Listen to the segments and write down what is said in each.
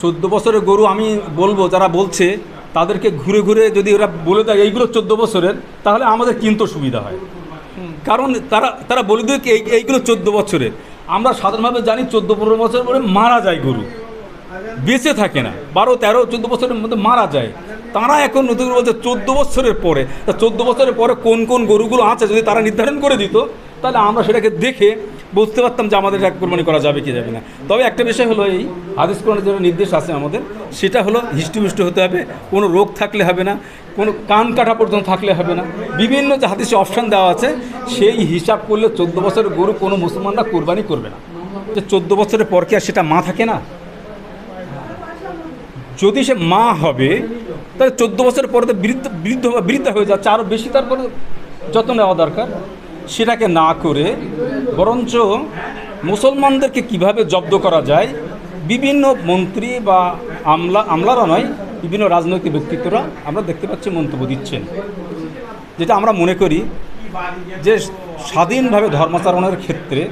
14 বছরের গরু আমি বলবো যারা বলছে তাদেরকে ঘুরে ঘুরে যদি ওরা বলে দেয় এইগুলো 14 বছরের, তাহলে আমাদের কিনতে সুবিধা হয়। কারণ তারা তারা বলে দেয় কি এইগুলো 14 বছরের। আমরা সাধারণভাবে জানি 14-15 বছর পরে মারা যায় গরু, বেঁচে থাকে না, 12-13-14 বছরের মধ্যে মারা যায়। তারা এখন নতুন করে বলছে 14 বছরের পরে। তা 14 বছরের পরে কোন কোন গরুগুলো আছে যদি তারা নির্ধারণ করে দিত, তাহলে আমরা সেটাকে দেখে বুঝতে পারতাম যে আমাদের এক কোরবানি করা যাবে কি যাবে না। তবে একটা বিষয় হলো, এই হাদিস কোরআনের যেটা নির্দেশ আছে আমাদের, সেটা হলো হিষ্টপুষ্ট হতে হবে, কোনো রোগ থাকলে হবে না, কোনো কান কাটা পর্যন্ত থাকলে হবে না। বিভিন্ন যে হাদিসে অপশান দেওয়া আছে সেই হিসাব করলে 14 বছরের গরু কোনো মুসলমানরা কোরবানি করবে না। যে 14 বছরের পর কি আর সেটা মা থাকে না? যদি সে মা হবে তাহলে 14 বছরের পরে তো বৃদ্ধা হয়ে যাচ্ছে, আরও বেশি তারপরে যত্ন নেওয়া দরকার। সেটাকে না করে বরঞ্চ মুসলমানদেরকে কিভাবে জব্দ করা যায়, বিভিন্ন মন্ত্রী বা আমলারা নয়, বিভিন্ন রাজনৈতিক ব্যক্তিত্বরা আমরা দেখতে পাচ্ছি মন্তব্য দিচ্ছেন, যেটা আমরা মনে করি যে স্বাধীনভাবে ধর্মাচরণের ক্ষেত্রে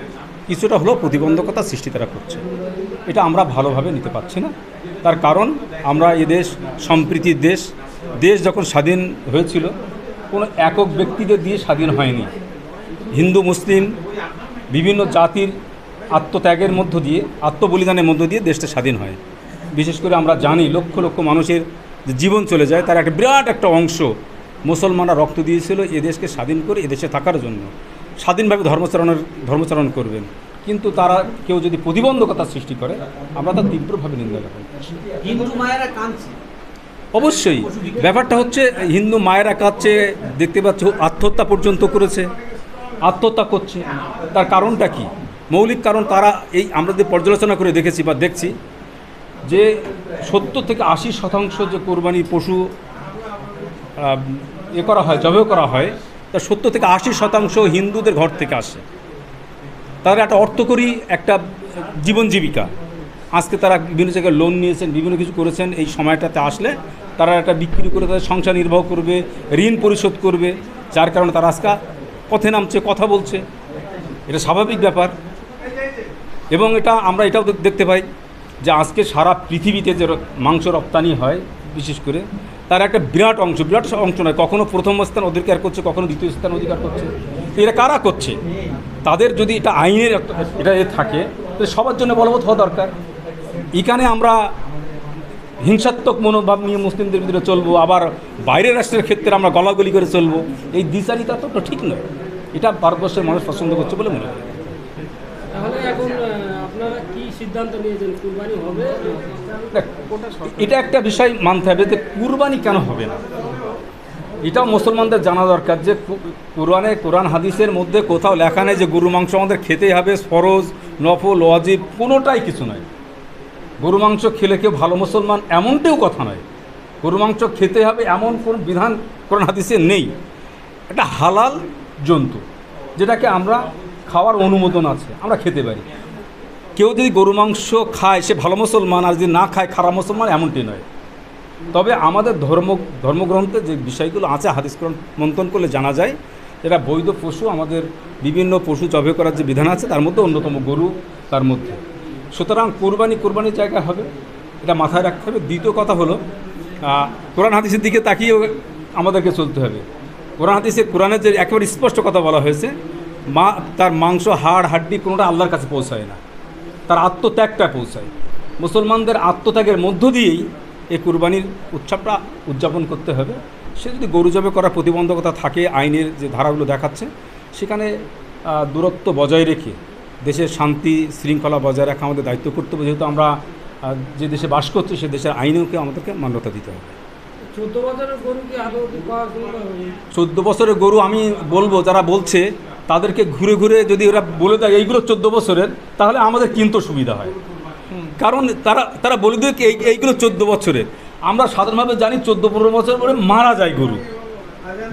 কিছুটা হলেও প্রতিবন্ধকতা সৃষ্টি তারা করছে। এটা আমরা ভালোভাবে নিতে পারছি না। তার কারণ আমরা এদেশ সম্প্রীতির দেশ। দেশ যখন স্বাধীন হয়েছিল কোনো একক ব্যক্তিদের দিয়ে স্বাধীন হয়নি। হিন্দু মুসলিম বিভিন্ন জাতির আত্মত্যাগের মধ্য দিয়ে, আত্মবলিদানের মধ্য দিয়ে দেশটা স্বাধীন হয়। বিশেষ করে আমরা জানি লক্ষ লক্ষ মানুষের যে জীবন চলে যায়, তার একটা বিরাট একটা অংশ মুসলমানরা রক্ত দিয়েছিল এদেশকে স্বাধীন করে এদেশে থাকার জন্য, স্বাধীনভাবে ধর্মচরণ করবেন। কিন্তু তারা কেউ যদি প্রতিবন্ধকতা সৃষ্টি করে, আমরা তার তীব্রভাবে নিন্দা করব। হিন্দু মায়েরা কাঁদছে, অবশ্যই ব্যাপারটা হচ্ছে হিন্দু মায়েরা কাঁদছে, দেখতে পাচ্ছ আত্মহত্যা পর্যন্ত করেছে, আত্মহত্যা করছে। তার কারণটা কি? মৌলিক কারণ তারা এই আমরা যে পর্যালোচনা করে দেখেছি বা দেখছি যে 70 থেকে 80% যে কোরবানি পশু করা হয়, জবেহ করা হয়, তা 70 থেকে 80% হিন্দুদের ঘর থেকে আসে। তারা একটা অর্থকরী একটা জীবন জীবিকা। আজকে তারা বিভিন্ন জায়গায় লোন নিয়েছেন, বিভিন্ন কিছু করেছেন। এই সময়টাতে আসলে তারা একটা বিক্রি করে তাদের সংসার নির্বাহ করবে, ঋণ পরিশোধ করবে, যার কারণে তারা আজকে পথে নামছে, কথা বলছে। এটা স্বাভাবিক ব্যাপার। এবং আমরা এটাও দেখতে পাই যে আজকে সারা পৃথিবীতে যে মাংস রপ্তানি হয় বিশেষ করে, তার একটা বিরাট অংশ নয়, কখনো প্রথম স্থান অধিকার করছে, কখনো দ্বিতীয় স্থান অধিকার করছে। এরা কারা করছে? তাদের যদি এটা আইনের এটা থাকে তাহলে সবার জন্য বলবৎ হওয়া দরকার। এখানে আমরা হিংসাত্মক মনোভাব নিয়ে মুসলিমদের ভিতরে চলবো, আবার বাইরের রাষ্ট্রের ক্ষেত্রে আমরা গলাগলি করে চলবো, এই দ্বিচারিতা তো ঠিক নয়। এটা ভারতবর্ষের মানুষ পছন্দ করছে বলে মনে হয়। তাহলে এখন আপনারা কি সিদ্ধান্ত নিয়েছেন, কুরবানি হবে? এটা একটা বিষয় মানতে হবে যে কুরবানি কেন হবে না, এটাও মুসলমানদের জানা দরকার। যে কোরআন হাদিসের মধ্যে কোথাও লেখা নেই যে গরু মাংস আমাদের খেতেই হবে, ফরজ, নফল, ওয়াজিব, কোনোটাই কিছু নয়। গরু মাংস খেলে কেউ ভালো মুসলমান এমনটাও কথা নয়। গরু মাংস খেতে হবে এমন কোনো বিধান কোরআন হাদিসে নেই। একটা হালাল জন্তু যেটাকে আমরা খাওয়ার অনুমোদন আছে, আমরা খেতে পারি। কেউ যদি গরু মাংস খায় সে ভালো মুসলমান, আর যদি না খায় খারাপ মুসলমান, এমনটি নয়। তবে আমাদের ধর্মগ্রন্থে যে বিষয়গুলো আছে, হাদিস কোরআন মন্থন করলে জানা যায় এটা বৈধ পশু, আমাদের বিভিন্ন পশু জবে করার যে বিধান আছে তার মধ্যে অন্যতম গরু তার মধ্যে। সুতরাং কোরবানির জায়গা হবে, এটা মাথায় রাখতে হবে। দ্বিতীয় কথা হলো কোরআন হাদিসের দিকে তাকিয়ে আমাদেরকে চলতে হবে। কোরআনের যে একেবারে স্পষ্ট কথা বলা হয়েছে, তার মাংস, হাড়, হাড্ডি কোনোটা আল্লাহর কাছে পৌঁছায় না, তার আত্মত্যাগটা পৌঁছায়। মুসলমানদের আত্মত্যাগের মধ্য দিয়েই এই কুরবানির উৎসবটা উদযাপন করতে হবে। সে যদি গরু জবে করার প্রতিবন্ধকতা থাকে, আইনের যে ধারাগুলো দেখাচ্ছে, সেখানে দূরত্ব বজায় রেখে দেশের শান্তি শৃঙ্খলা বজায় রাখা আমাদের দায়িত্ব কর্তব্য। যেহেতু আমরা যে দেশে বাস করছি সে দেশের আইনেওকে আমাদেরকে মান্যতা দিতে হবে। 14 বছরের গরু কি আদৌ পাওয়া সম্ভব? 14 বছরের গরু আমি বলবো যারা বলছে তাদেরকে ঘুরে ঘুরে যদি ওরা বলে দেয় এইগুলো 14 বছরের, তাহলে আমাদের কিনতে সুবিধা হয়। কারণ তারা বলে দেয় কি এইগুলো 14 বছরের। আমরা সাধারণভাবে জানি 14-15 বছর পরে মারা যায় গরু,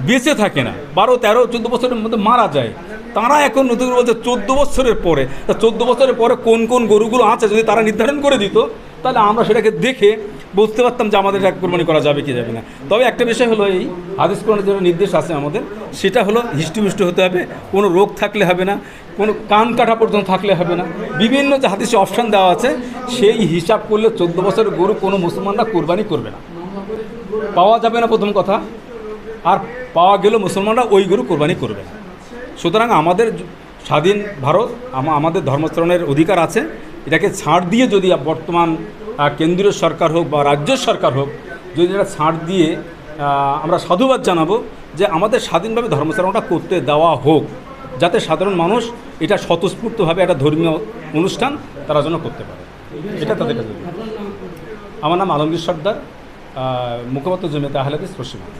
বেঁচে থাকে না, 12-13-14 বছরের মধ্যে মারা যায়। তারা এখন নতুন করে বলছে 14 বছরের পরে, তা 14 বছরের পরে কোন কোন গরুগুলো আছে যদি তারা নির্ধারণ করে দিত, তাহলে আমরা সেটাকে দেখে বুঝতে পারতাম যে আমাদের এক কোরবানি করা যাবে কি যাবে না। তবে একটা বিষয় হলো, এই হাদিস কোরআনের যেটা নির্দেশ আছে আমাদের, সেটা হলো হিষ্টপুষ্ট হতে হবে, কোনো রোগ থাকলে হবে না, কোনো কান কাটা পর্যন্ত থাকলে হবে না, বিভিন্ন যে হাদিসে অপশান দেওয়া আছে সেই হিসাব করলে 14 বছরের গরু কোনো মুসলমানরা কোরবানি করবে না, পাওয়া যাবে না প্রথম কথা, আর পাওয়া গেলেও মুসলমানরা ওই গরু কোরবানি করবে না। সুতরাং আমাদের স্বাধীন ভারত, আমাদের ধর্মাচরণের অধিকার আছে, এটাকে ছাড় দিয়ে যদি বর্তমান কেন্দ্রীয় সরকার হোক বা রাজ্য সরকার হোক, যদি এটা ছাড় দিয়ে আমরা সাধুবাদ জানাবো যে আমাদের স্বাধীনভাবে ধর্মাচরণটা করতে দেওয়া হোক, যাতে সাধারণ মানুষ এটা স্বতঃস্ফূর্তভাবে একটা ধর্মীয় অনুষ্ঠান তারা যেন করতে পারে, এটা তাদের কাছে। আপনার নাম? আমার নাম আলমগীর সর্দার, মুখপাত্র জমিয়তে আহলে হাদিস পশ্চিমবঙ্গ।